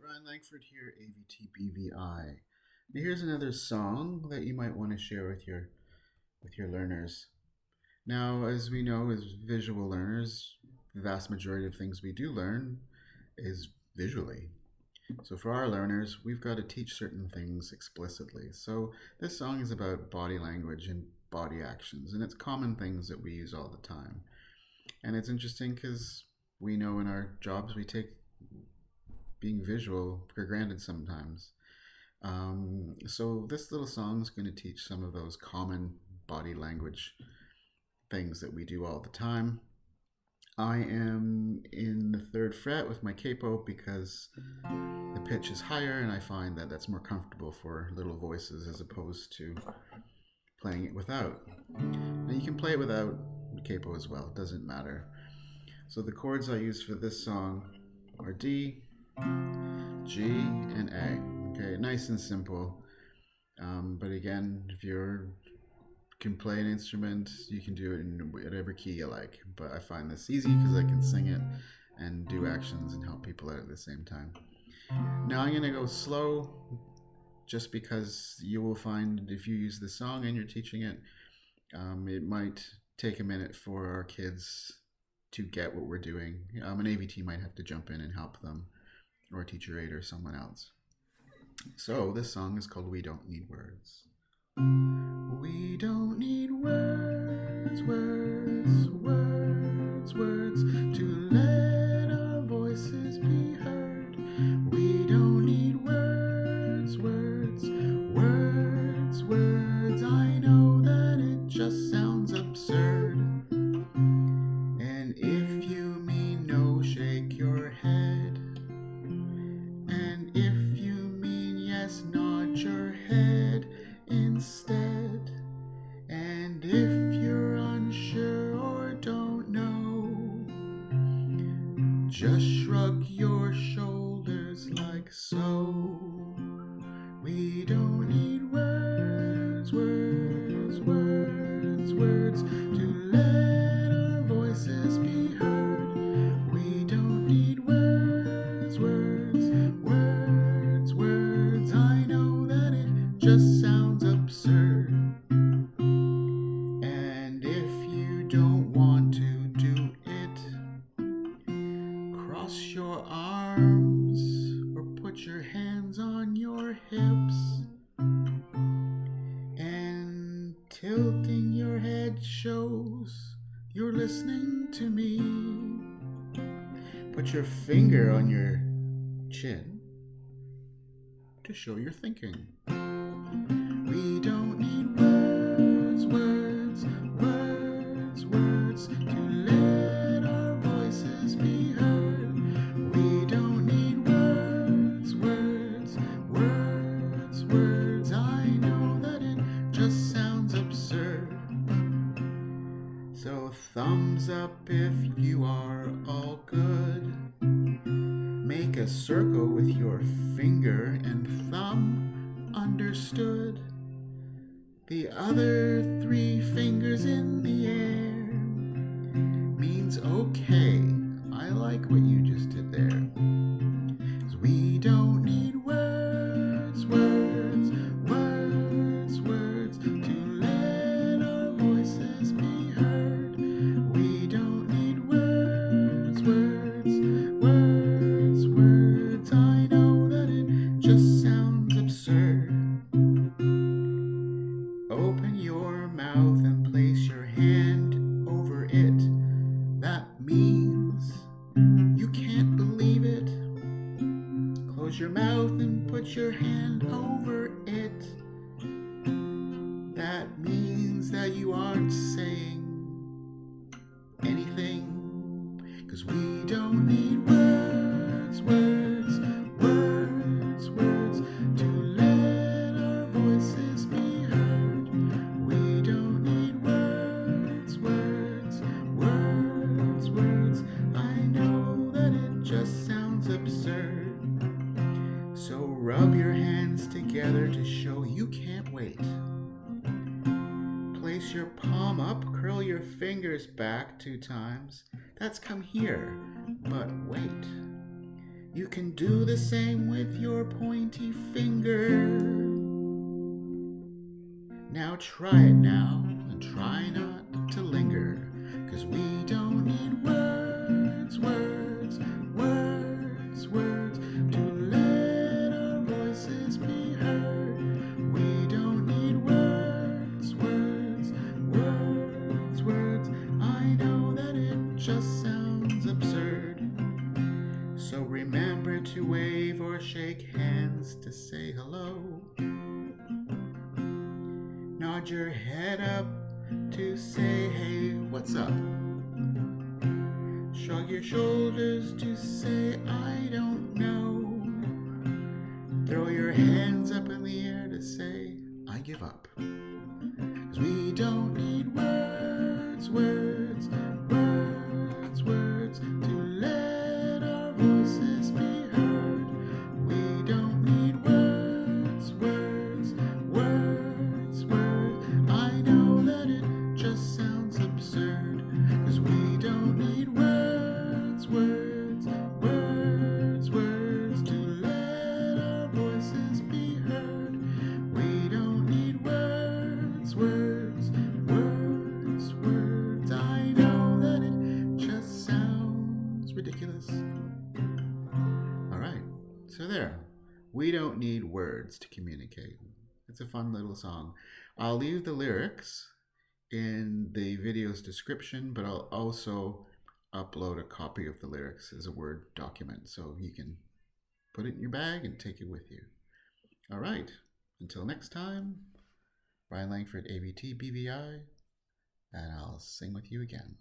Ryan Langford here, AVTBVI. Now here's another song that you might want to share with your learners. Now, as we know, as visual learners, the vast majority of things we do learn is visually. So for our learners, we've got to teach certain things explicitly. So this song is about body language and body actions, and it's common things that we use all the time. And it's interesting because we know in our jobs we take being visual for granted sometimes. So this little song is going to teach some of those common body language things that we do all the time. I am in the third fret with my capo because the pitch is higher and I find that that's more comfortable for little voices as opposed to playing it without. Now you can play it without the capo as well, it doesn't matter. So the chords I use for this song are D, G, and A. Okay, nice and simple. But again, if you can play an instrument, you can do it in whatever key you like. But I find this easy because I can sing it and do actions and help people out at the same time. Now I'm going to go slow just because you will find if you use the song and you're teaching it, it might take a minute for our kids to get what we're doing. An AVT might have to jump in and help them, or a teacher aide or someone else. So this song is called We Don't Need Words. We don't need words, words, words, words to let our voices be heard. We don't need words, words, words, words. I know that it just sounds absurd. And if you mean no, shake your head. And if you mean yes, nod your head instead. And if you're unsure or don't know, just shrug your shoulders like so. We don't need words, words, words, words to let our voices be heard. We don't need words, words, words, words. I know that it just sounds absurd. And if you don't want to do it, cross your arms or put your hands on your hips. And tilting your head shows you're listening to me. Put your finger on your chin to show you're thinking. We don't need words, words, words, words to let our voices be heard. We don't need words, words, words, words. I know that it just sounds absurd. So thumbs up if you are all good. Make a circle with your finger and thumb, understood. The other 3 fingers in the air means okay. I like what you just did there. 'Cause we don't need words, words, words, words to let our voices be heard. We don't need words, words, words, words. I know that it just sounds absurd. Open your mouth and place your hand over it. That means you can't believe it. Close your mouth and put your hand over it. That means that you aren't saying anything. 'Cause we don't need words, words, words, words to let our voices be heard. We don't need words, words, words, words. I know that it just sounds absurd. So rub your hands together to show you can't wait. Place your palm up, curl your fingers back 2 times. That's come here, but wait. You can do the same with your pointy finger. Now try it now, and try not to linger, 'cause we don't need words, words, words, words to let our voices be heard. We don't need words, words, words, words. I know that it just sounds absurd. So remember to wave or shake hands to say hello. Nod your head up to say, hey, what's up? Shrug your shoulders to say, I don't know. Throw your hands up in the air to say, I give up. 'Cause we don't need words, words, words, words to let our voices be heard. We don't need words, words, words, words. I know that it just sounds absurd, 'cause we don't need words, words, words, words to let our voices be heard. We don't need words, words, words, words. I know that it just sounds ridiculous. All right, so there. We don't need words to communicate. It's a fun little song. I'll leave the lyrics in the video's description, but I'll also upload a copy of the lyrics as a Word document so you can put it in your bag and take it with you. All right, until next time, Ryan Langford, AVT BVI, and I'll sing with you again.